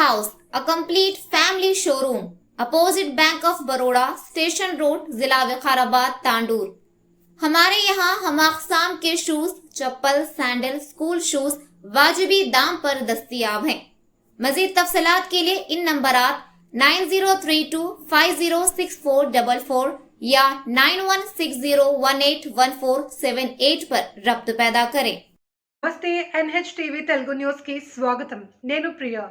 House, a complete family showroom, opposite Bank of Baroda, Station Road, जिला विकाराबाद, तांडूर। हमारे यहाँ हम अक़साम के शूज, चप्पल, सैंडल, स्कूल शूज वाजिबी दाम पर दस्तयाब हैं। मजीद तफसीलात के लिए इन नंबरात 9032506444 या 9160181478 पर रब्त पैदा करें। నమస్తే NHTV తెలుగు న్యూస్ కి స్వాగతం। నేను ప్రియా।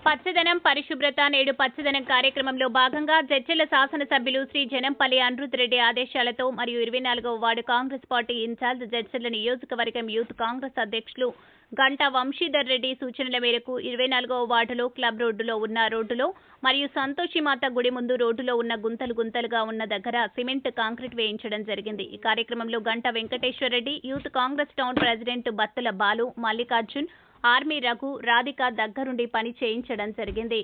పచ్చదనం పరిశుభ్రత నేడు పచ్చదనం కార్యక్రమంలో భాగంగా జడ్చర్ల శాసనసభ్యులు శ్రీ జనంపల్లి అనిరుద్ రెడ్డి ఆదేశాలతో మరియు 24వ ward Congress party incharge Jadcherla నియోజకవర్గం యూత్ కాంగ్రెస్ అధ్యక్షులు గంటా వంశీధర్ రెడ్డి సూచనల మేరకు 24వ వార్డులో క్లబ్ రోడ్డులో ఉన్న రోడ్డులో మరియు సంతోషిమాత గుడి ముందు రోడ్డులో ఉన్న గుంతలుగా ఉన్న దగ్గర సిమెంట్ కాంక్రీట్ వేయించడం జరిగింది। ఈ కార్యక్రమంలో Ganta Venkateswara Reddy, youth Congress town president Battula Balu, Mallikarjun, army Raghu, Radhika దగ్గరుండి పని చేయించడం జరిగింది।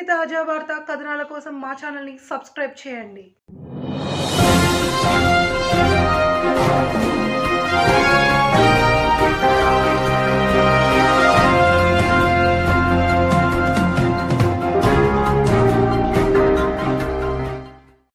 తాజా వార్తా కథనాల కోసం మా ఛానల్ని సబ్స్క్రైబ్ చేయండి।